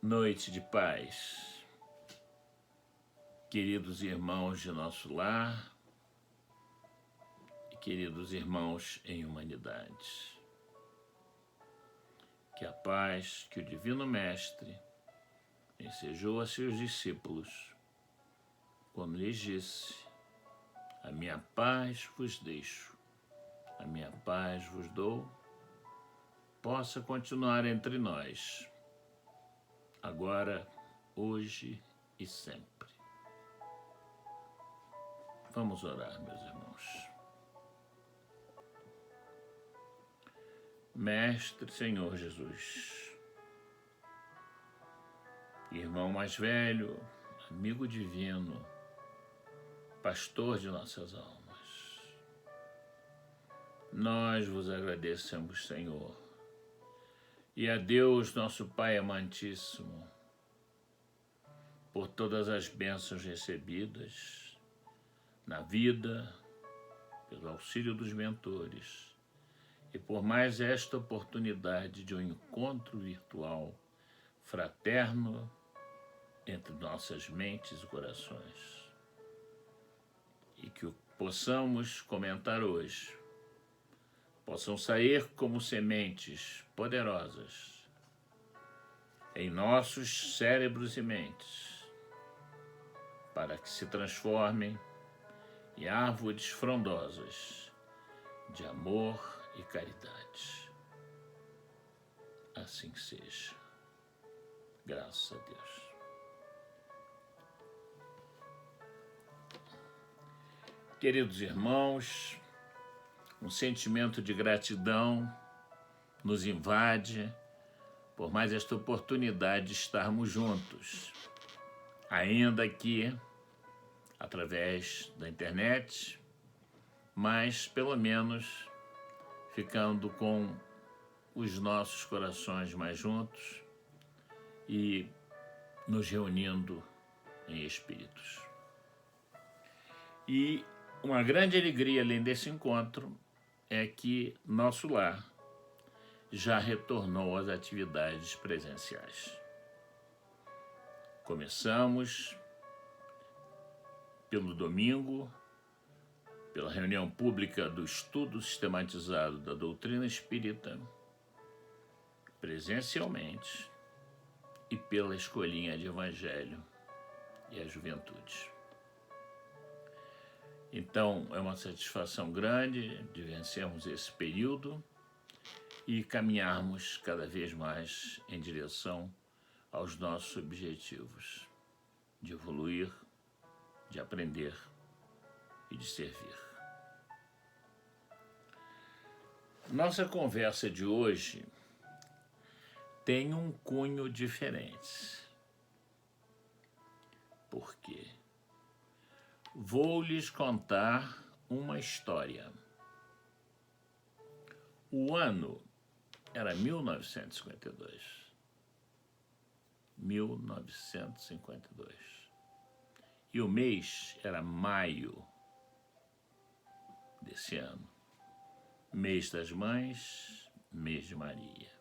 Noite de paz, queridos irmãos de nosso lar e queridos irmãos em humanidade. Que a paz que o Divino Mestre ensejou a seus discípulos, quando lhes disse: a minha paz vos deixo, a minha paz vos dou, possa continuar entre nós, agora, hoje e sempre. Vamos orar, meus irmãos. Mestre Senhor Jesus, irmão mais velho, amigo divino, pastor de nossas almas, nós vos agradecemos, Senhor, e a Deus, nosso Pai amantíssimo, por todas as bênçãos recebidas na vida, pelo auxílio dos mentores e por mais esta oportunidade de um encontro virtual fraterno entre nossas mentes e corações. E que o possamos comentar hoje possam sair como sementes poderosas em nossos cérebros e mentes, para que se transformem em árvores frondosas de amor e caridade. Assim seja. Graças a Deus. Queridos irmãos, um sentimento de gratidão nos invade por mais esta oportunidade de estarmos juntos, ainda que através da internet, mas pelo menos ficando com os nossos corações mais juntos e nos reunindo em espíritos. E uma grande alegria além desse encontro é que nosso lar já retornou às atividades presenciais. Começamos pelo domingo, pela reunião pública do estudo sistematizado da doutrina espírita, presencialmente, e pela escolinha de evangelho e a juventude. Então, é uma satisfação grande de vencermos esse período e caminharmos cada vez mais em direção aos nossos objetivos de evoluir, de aprender e de servir. Nossa conversa de hoje tem um cunho diferente. Por quê? Vou lhes contar uma história. O ano era 1952. 1952. E o mês era maio desse ano. Mês das Mães, mês de Maria.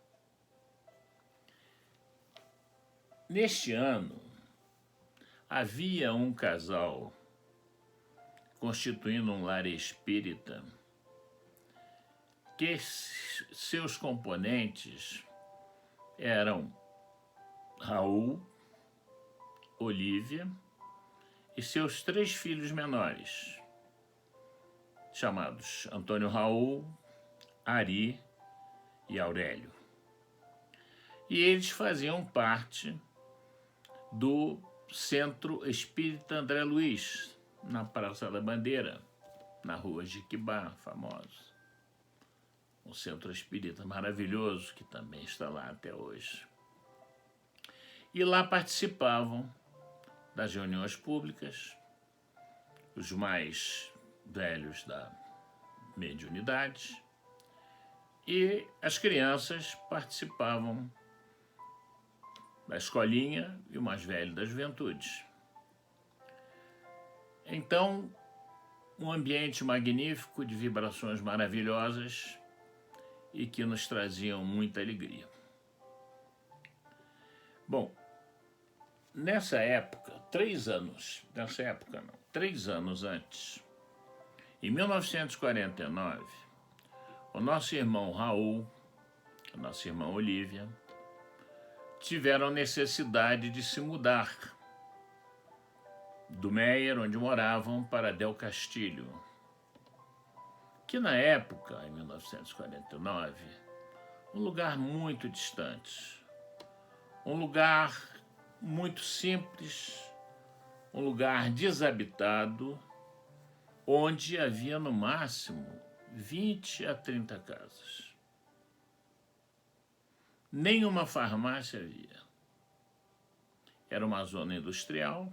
Neste ano, havia um casal constituindo um lar espírita que seus componentes eram Raul, Olívia e seus 3 filhos menores, chamados Antônio Raul, Ari e Aurélio. E eles faziam parte do Centro Espírita André Luiz, na Praça da Bandeira, na Rua Jequibá, famoso. Um centro espírita maravilhoso que também está lá até hoje. E lá participavam das reuniões públicas, os mais velhos da mediunidade, e as crianças participavam da escolinha e o mais velho da juventude. Então, um ambiente magnífico de vibrações maravilhosas e que nos traziam muita alegria. Bom, nessa época, 3 anos antes, em 1949, o nosso irmão Raul, a nossa irmã Olívia, tiveram necessidade de se mudar do Meier, onde moravam, para Del Castillo, que na época, em 1949, um lugar muito distante, um lugar muito simples, um lugar desabitado, onde havia no máximo 20 a 30 casas. Nenhuma farmácia havia. Era uma zona industrial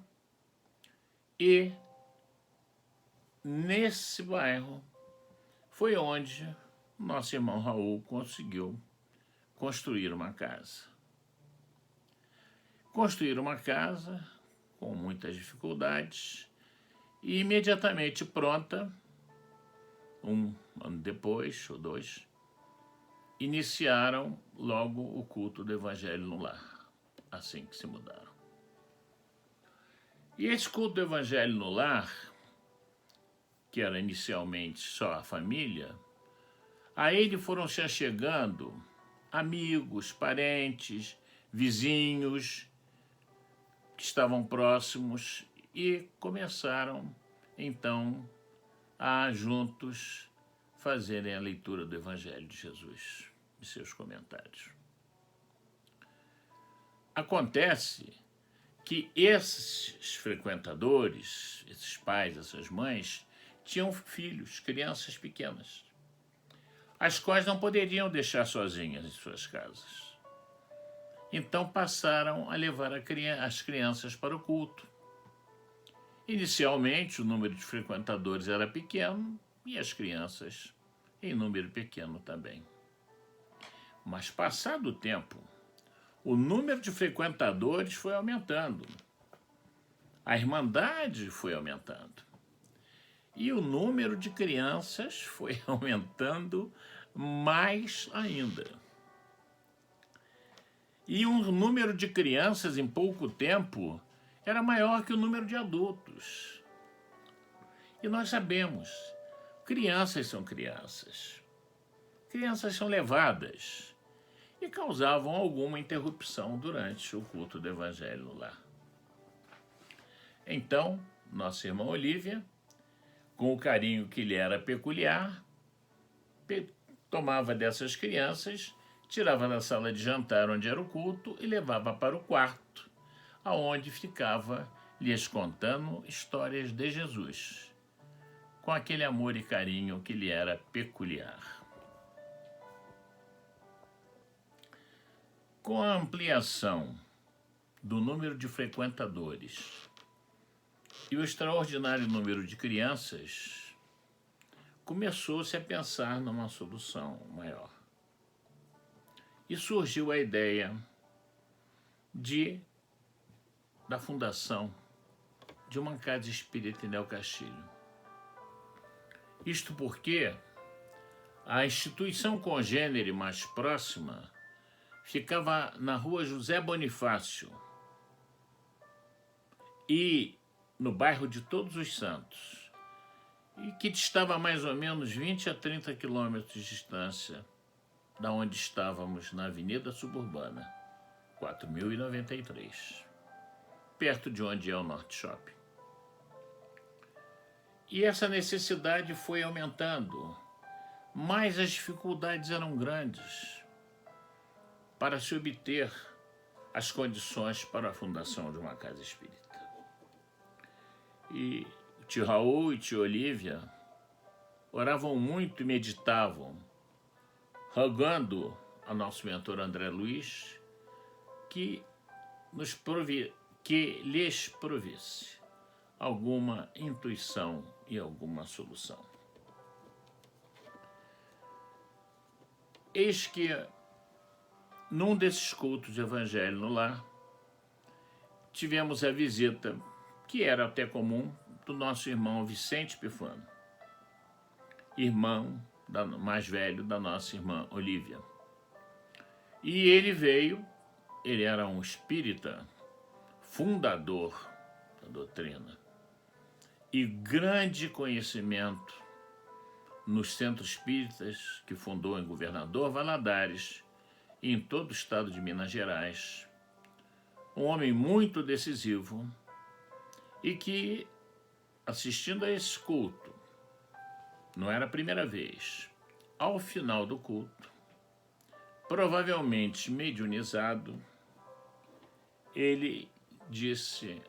e nesse bairro foi onde nosso irmão Raul conseguiu construir uma casa. Construir uma casa com muitas dificuldades e imediatamente pronta, um ano depois ou 2, iniciaram logo o culto do Evangelho no lar, assim que se mudaram. E esse culto do Evangelho no lar, que era inicialmente só a família, a ele foram se achegando amigos, parentes, vizinhos que estavam próximos e começaram, então, a juntos fazerem a leitura do Evangelho de Jesus e seus comentários. Acontece que esses frequentadores, esses pais, essas mães, tinham filhos, crianças pequenas, as quais não poderiam deixar sozinhas em suas casas. Então passaram a levar as crianças para o culto. Inicialmente, o número de frequentadores era pequeno e as crianças em número pequeno também. Mas, passado o tempo, o número de frequentadores foi aumentando, a irmandade foi aumentando e o número de crianças foi aumentando mais ainda. E o número de crianças em pouco tempo era maior que o número de adultos. E nós sabemos, crianças são crianças. Crianças são levadas e causavam alguma interrupção durante o culto do Evangelho no lar. Então, nossa irmã Olívia, com o carinho que lhe era peculiar, tomava dessas crianças, tirava da sala de jantar onde era o culto e levava para o quarto, aonde ficava lhes contando histórias de Jesus, com aquele amor e carinho que lhe era peculiar. Com a ampliação do número de frequentadores e o extraordinário número de crianças, começou-se a pensar numa solução maior. E surgiu a ideia da fundação de uma casa espírita em Del Castillo. Isto porque a instituição congênere mais próxima ficava na rua José Bonifácio e no bairro de Todos os Santos, e que distava a mais ou menos 20 a 30 quilômetros de distância da onde estávamos na Avenida Suburbana, 4093, perto de onde é o Norte Shopping. E essa necessidade foi aumentando, mas as dificuldades eram grandes para se obter as condições para a fundação de uma casa espírita. E tio Raul e tia Olívia oravam muito e meditavam, rogando a nosso mentor André Luiz que lhes provisse alguma intuição e alguma solução. Eis que, num desses cultos de Evangelho no lar, tivemos a visita, que era até comum, do nosso irmão Vicente Pifano, irmão mais velho da nossa irmã Olívia. E ele veio, ele era um espírita fundador da doutrina, e grande conhecimento nos centros espíritas que fundou em Governador Valadares e em todo o estado de Minas Gerais. Um homem muito decisivo e que, assistindo a esse culto, não era a primeira vez, ao final do culto, provavelmente mediunizado, ele disse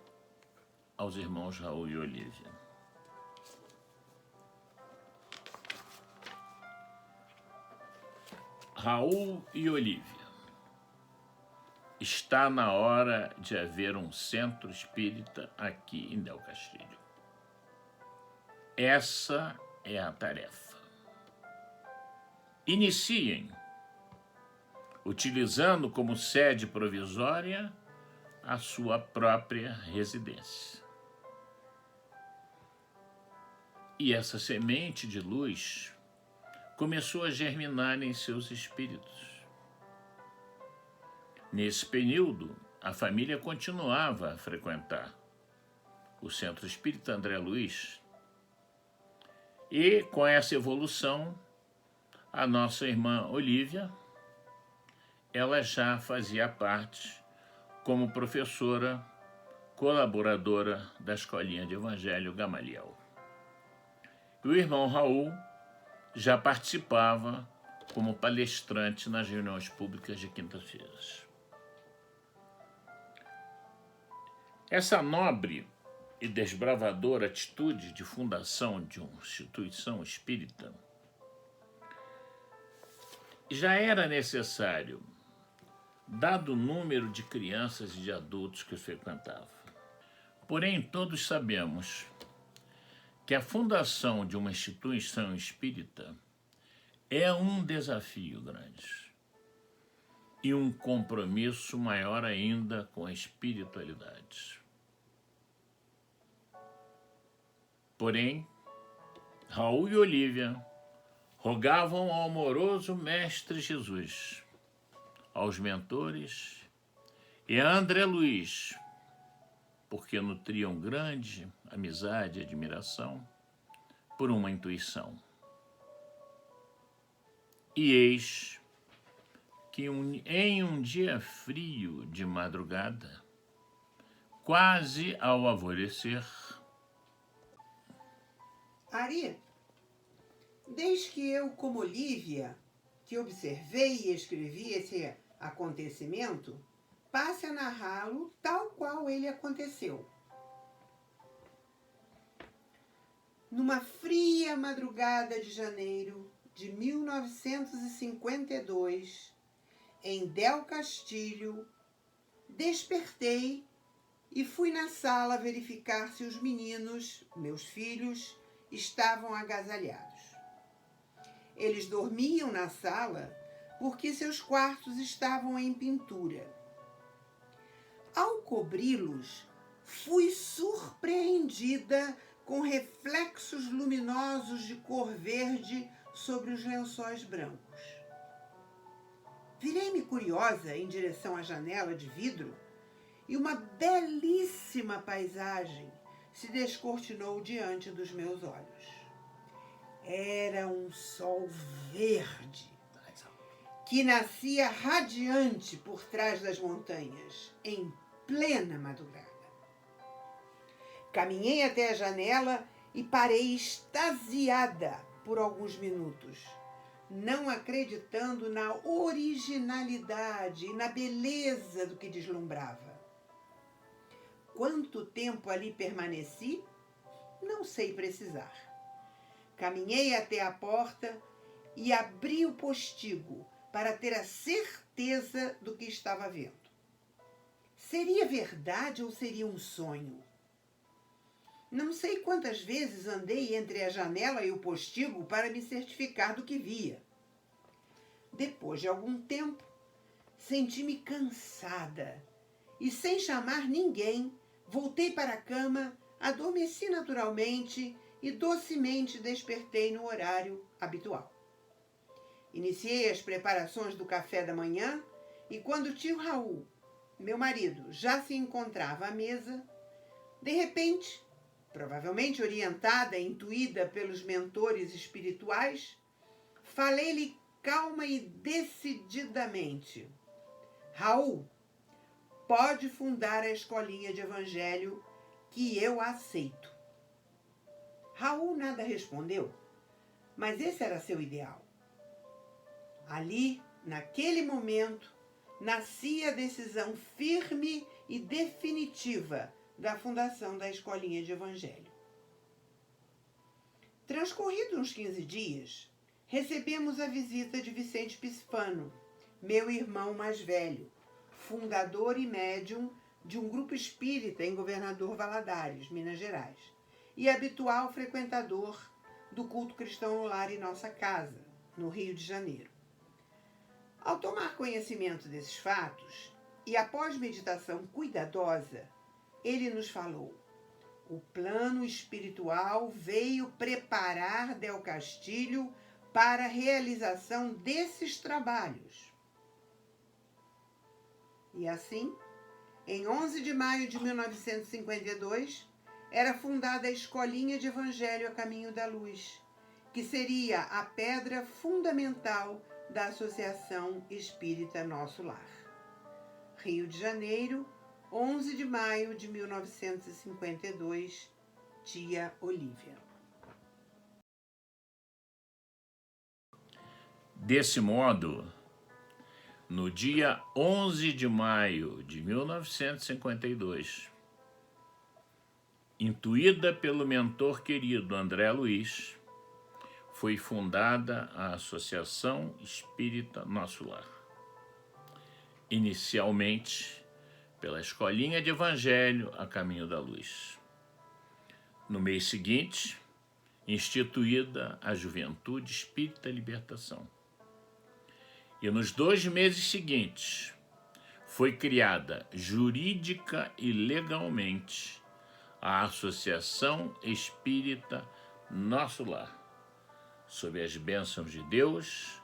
aos irmãos Raul e Olívia: Raul e Olívia, está na hora de haver um centro espírita aqui em Del Castilho. Essa é a tarefa. Iniciem, utilizando como sede provisória a sua própria residência. E essa semente de luz começou a germinar em seus espíritos. Nesse período, a família continuava a frequentar o Centro Espírita André Luiz, e com essa evolução, a nossa irmã Olívia, ela já fazia parte como professora colaboradora da Escolinha de Evangelho Gamaliel. E o irmão Raul já participava como palestrante nas reuniões públicas de quintas-feiras. Essa nobre e desbravadora atitude de fundação de uma instituição espírita já era necessário, dado o número de crianças e de adultos que frequentavam. Porém, todos sabemos que a fundação de uma instituição espírita é um desafio grande e um compromisso maior ainda com a espiritualidade. Porém, Raul e Olívia rogavam ao amoroso Mestre Jesus, aos mentores e a André Luiz, porque nutriam grande amizade e admiração por uma intuição. E eis que em um dia frio de madrugada, quase ao alvorecer, Ari, desde que eu, como Olívia, que observei e escrevi esse acontecimento, passe a narrá-lo tal qual ele aconteceu. Numa fria madrugada de janeiro de 1952, em Del Castilho, despertei e fui na sala verificar se os meninos, meus filhos, estavam agasalhados. Eles dormiam na sala porque seus quartos estavam em pintura. Ao cobri-los, fui surpreendida com reflexos luminosos de cor verde sobre os lençóis brancos. Virei-me curiosa em direção à janela de vidro e uma belíssima paisagem se descortinou diante dos meus olhos. Era um sol verde que nascia radiante por trás das montanhas, em plena madrugada. Caminhei até a janela e parei extasiada por alguns minutos, não acreditando na originalidade e na beleza do que deslumbrava. Quanto tempo ali permaneci, não sei precisar. Caminhei até a porta e abri o postigo para ter a certeza do que estava vendo. Seria verdade ou seria um sonho? Não sei quantas vezes andei entre a janela e o postigo para me certificar do que via. Depois de algum tempo, senti-me cansada e, sem chamar ninguém, voltei para a cama, adormeci naturalmente e docemente despertei no horário habitual. Iniciei as preparações do café da manhã e, quando o tio Raul meu marido, já se encontrava à mesa, de repente, provavelmente orientada, intuída pelos mentores espirituais, falei-lhe calma e decididamente: Raul, pode fundar a escolinha de evangelho que eu aceito. Raul nada respondeu, mas esse era seu ideal. Ali, naquele momento, nascia a decisão firme e definitiva da fundação da escolinha de evangelho. Transcorridos uns 15 dias, recebemos a visita de Vicente Pisfano, meu irmão mais velho, fundador e médium de um grupo espírita em Governador Valadares, Minas Gerais, e habitual frequentador do culto cristão no lar em nossa casa, no Rio de Janeiro. Ao tomar conhecimento desses fatos, e após meditação cuidadosa, ele nos falou: o plano espiritual veio preparar Del Castillo para a realização desses trabalhos. E assim, em 11 de maio de 1952, era fundada a Escolinha de Evangelho a Caminho da Luz, que seria a pedra fundamental da Associação Espírita Nosso Lar. Rio de Janeiro, 11 de maio de 1952, tia Olívia. Desse modo, no dia 11 de maio de 1952, intuída pelo mentor querido André Luiz, foi fundada a Associação Espírita Nosso Lar. Inicialmente, pela Escolinha de Evangelho a Caminho da Luz. No mês seguinte, instituída a Juventude Espírita Libertação. E nos 2 meses seguintes, foi criada jurídica e legalmente a Associação Espírita Nosso Lar, sob as bênçãos de Deus,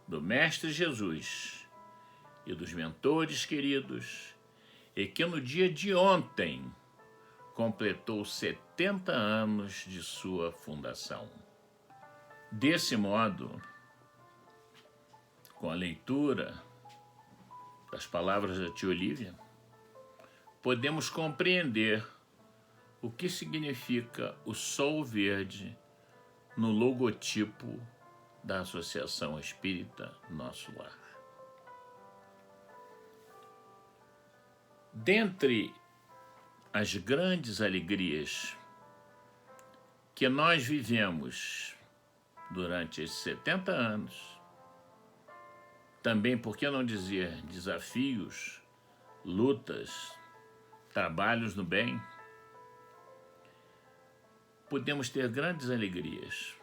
do Mestre Jesus e dos mentores queridos, e que no dia de ontem completou 70 anos de sua fundação. Desse modo, com a leitura das palavras da tia Olívia, podemos compreender o que significa o sol verde no logotipo da Associação Espírita Nosso Lar. Dentre as grandes alegrias que nós vivemos durante esses 70 anos, também, por que não dizer, desafios, lutas, trabalhos no bem, podemos ter grandes alegrias.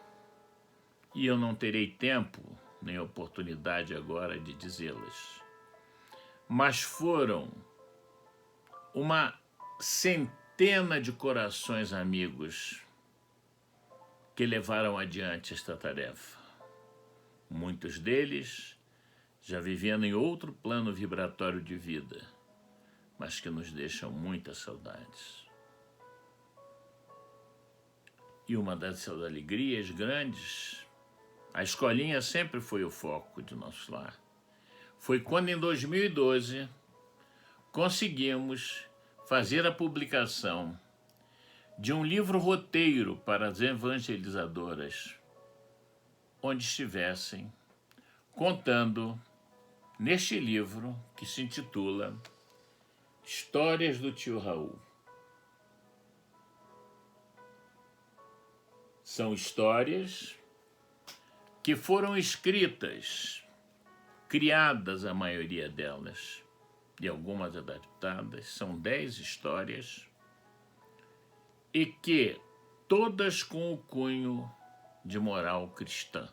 E eu não terei tempo nem oportunidade agora de dizê-las. Mas foram uma centena de corações amigos que levaram adiante esta tarefa. Muitos deles já vivendo em outro plano vibratório de vida, mas que nos deixam muitas saudades. E uma dessas alegrias grandes, a escolinha sempre foi o foco de nosso lar. Foi quando, em 2012, conseguimos fazer a publicação de um livro-roteiro para as evangelizadoras, onde estivessem contando neste livro, que se intitula Histórias do Tio Raul. São histórias que foram escritas, criadas a maioria delas, e algumas adaptadas, são 10 histórias, e que todas com o cunho de moral cristã.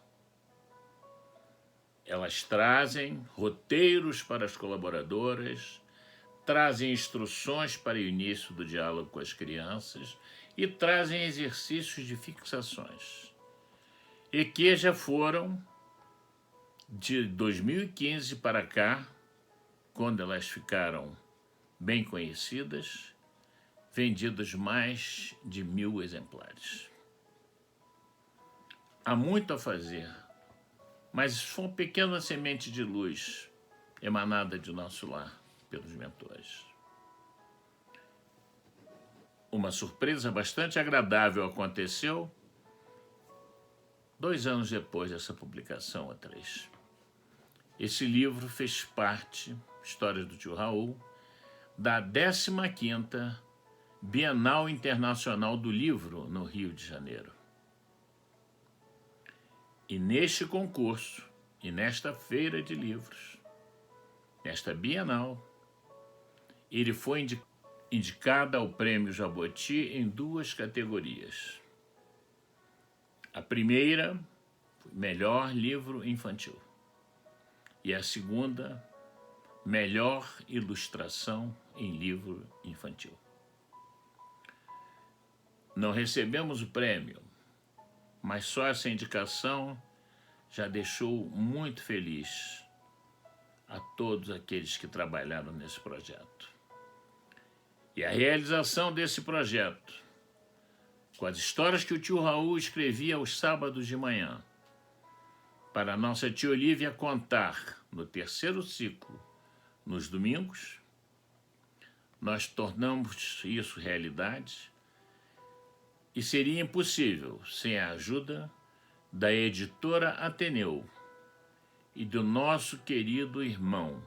Elas trazem roteiros para as colaboradoras, trazem instruções para o início do diálogo com as crianças e trazem exercícios de fixações. E que já foram, de 2015 para cá, quando elas ficaram bem conhecidas, vendidos mais de 1000 exemplares. Há muito a fazer, mas foi uma pequena semente de luz emanada de nosso lar pelos mentores. Uma surpresa bastante agradável aconteceu 2 anos depois dessa publicação, ou 3. Esse livro fez parte, Histórias do Tio Raul, da 15ª Bienal Internacional do Livro, no Rio de Janeiro. E neste concurso, e nesta feira de livros, nesta Bienal, ele foi indicado ao Prêmio Jabuti em 2 categorias. A primeira, melhor livro infantil. E a segunda, melhor ilustração em livro infantil. Não recebemos o prêmio, mas só essa indicação já deixou muito feliz a todos aqueles que trabalharam nesse projeto. E a realização desse projeto, com as histórias que o tio Raul escrevia aos sábados de manhã, para a nossa tia Olívia contar no 3º ciclo, nos domingos, nós tornamos isso realidade, e seria impossível sem a ajuda da editora Ateneu e do nosso querido irmão,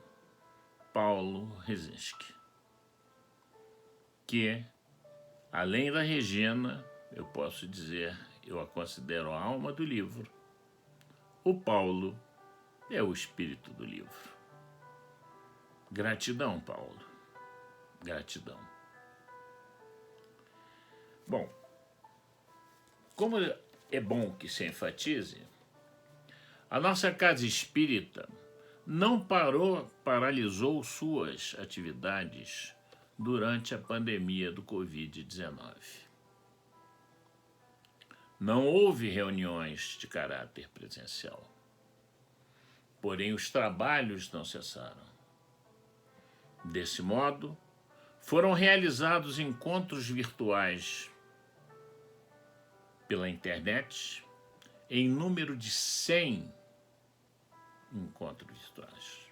Paulo Rezinski, que, além da Regina, eu posso dizer, eu a considero a alma do livro, o Paulo é o espírito do livro. Gratidão, Paulo. Gratidão. Bom, como é bom que se enfatize, a nossa casa espírita não paralisou suas atividades durante a pandemia do Covid-19. Não houve reuniões de caráter presencial, porém os trabalhos não cessaram. Desse modo, foram realizados encontros virtuais pela internet, em número de 100 encontros virtuais.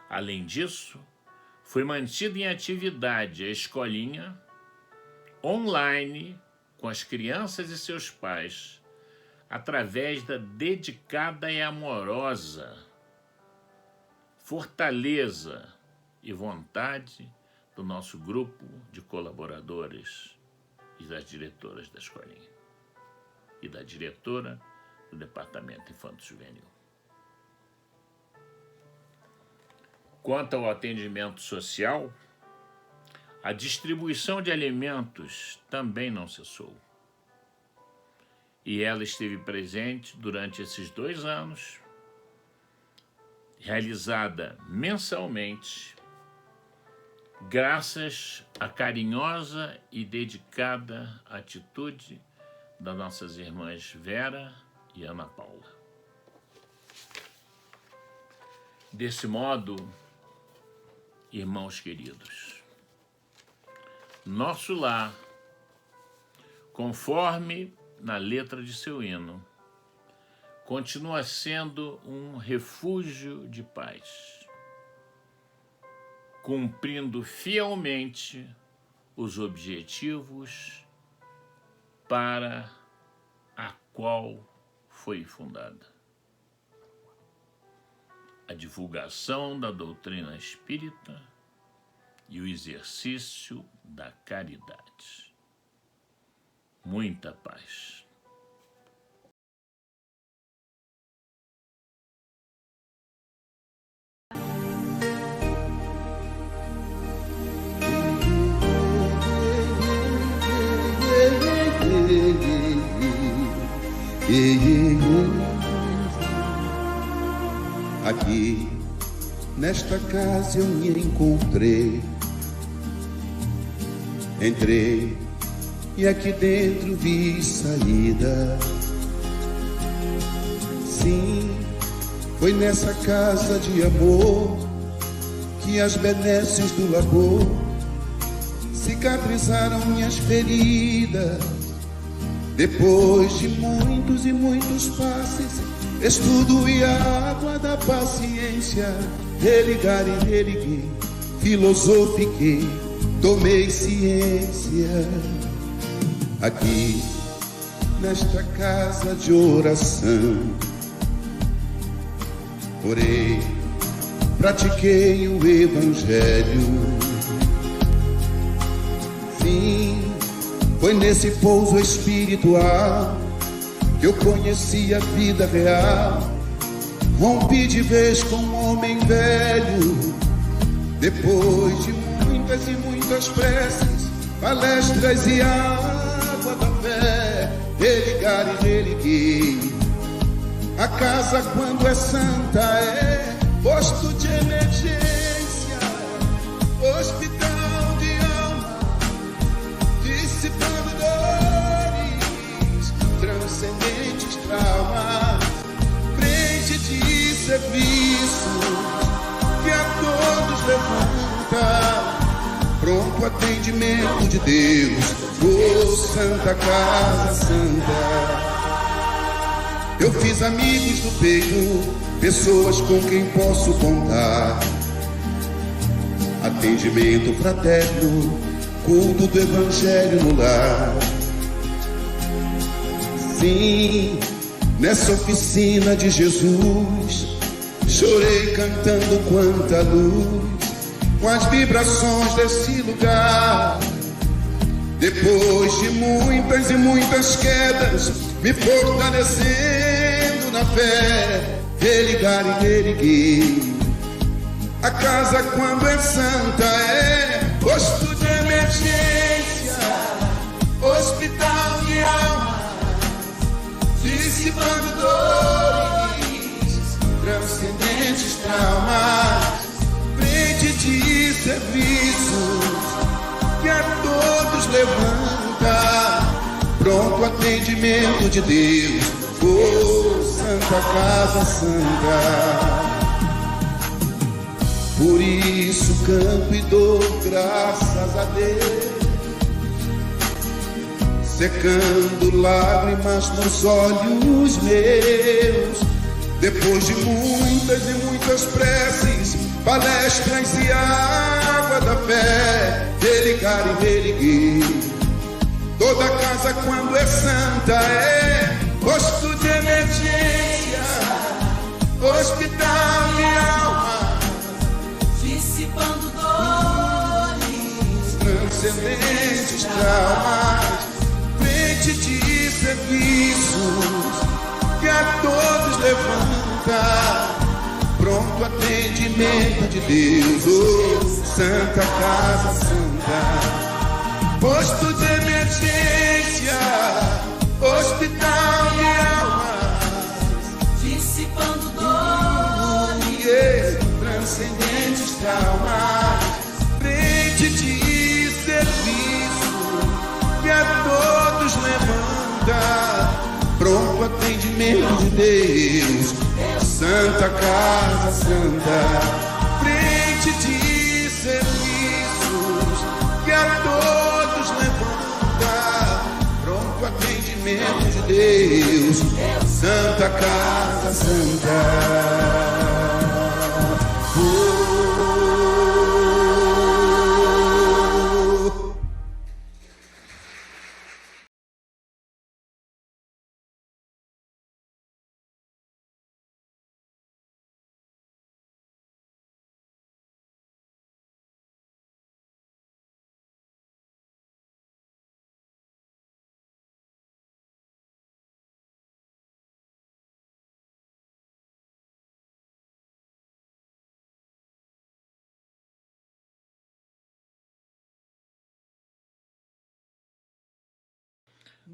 Além disso, foi mantida em atividade a escolinha online com as crianças e seus pais, através da dedicada e amorosa fortaleza e vontade do nosso grupo de colaboradores e das diretoras da escolinha e da diretora do Departamento Infanto-Juvenil. Quanto ao atendimento social, a distribuição de alimentos também não cessou. E ela esteve presente durante esses 2 anos, realizada mensalmente, graças à carinhosa e dedicada atitude das nossas irmãs Vera e Ana Paula. Desse modo, irmãos queridos, nosso lar, conforme na letra de seu hino, continua sendo um refúgio de paz, cumprindo fielmente os objetivos para a qual foi fundada. A divulgação da doutrina espírita e o exercício da caridade. Muita paz. Aqui, nesta casa eu me encontrei. Entrei e aqui dentro vi saída. Sim, foi nessa casa de amor que as benesses do labor cicatrizaram minhas feridas. Depois de muitos e muitos passes, estudo e a água da paciência, religar e religuei, filosofiquei, tomei ciência. Aqui, nesta casa de oração, orei, pratiquei o Evangelho. Sim, foi nesse pouso espiritual que eu conheci a vida real. Rompi de vez com um homem velho. Depois de muitas e muitas preces, palestras e água da fé, religar e religuei. A casa, quando é santa, é posto de emergência, hospital de alma, dissipando dores, transcendentes traumas, frente de serviço que a todos levanta, pronto atendimento de Deus, oh Santa Casa Santa. Eu fiz amigos do peito, pessoas com quem posso contar, atendimento fraterno, culto do Evangelho no lar. Sim, nessa oficina de Jesus, chorei cantando quanta luz, com as vibrações desse lugar. Depois de muitas e muitas quedas, me fortalecendo na fé, religar e religuei. A casa, quando é santa, é posto de emergência, hospital de alma, dissipando dores, transcendentes traumas, frente de serviços que a todos levanta, pronto atendimento de Deus, oh Santa Casa Santa. Por isso canto e dou graças a Deus, secando lágrimas nos olhos meus. Depois de muitas e muitas preces, palestras e água da fé, religar e religuei. Toda casa, quando é santa, é posto de emergência, hospital de alma, dissipando dores, transcendentes traumas, frente de serviços que a todos levanta, pronto atendimento de Deus, oh Santa Casa Santa. Posto de emergência, hospital de almas, dissipando dores, transcendentes traumas, frente de serviço que a todos levanta, pronto atendimento de Deus, Santa Casa Santa. Frente de serviços que a todos levanta, pronto atendimento de Deus, Santa Casa Santa.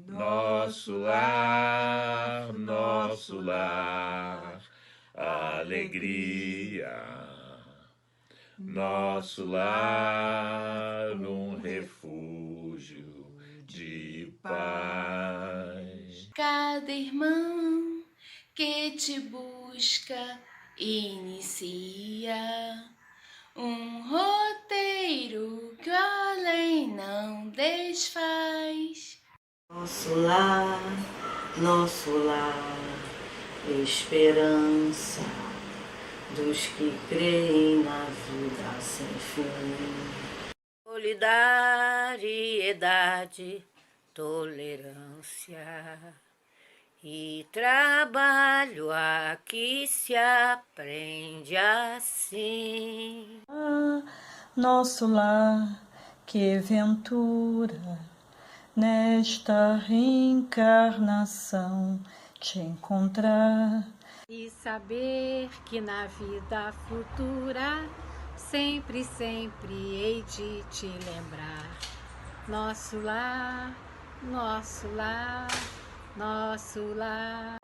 Nosso lar, alegria. Nosso lar, um refúgio de paz. cada irmão que te busca inicia Um roteiro que o além não desfaz. Nosso lar, esperança dos que creem na vida sem fim. Solidariedade, tolerância e trabalho aqui se aprende assim. Nosso lar, que ventura nesta reencarnação te encontrar. E saber que na vida futura sempre, sempre hei de te lembrar. Nosso lar, nosso lar, nosso lar.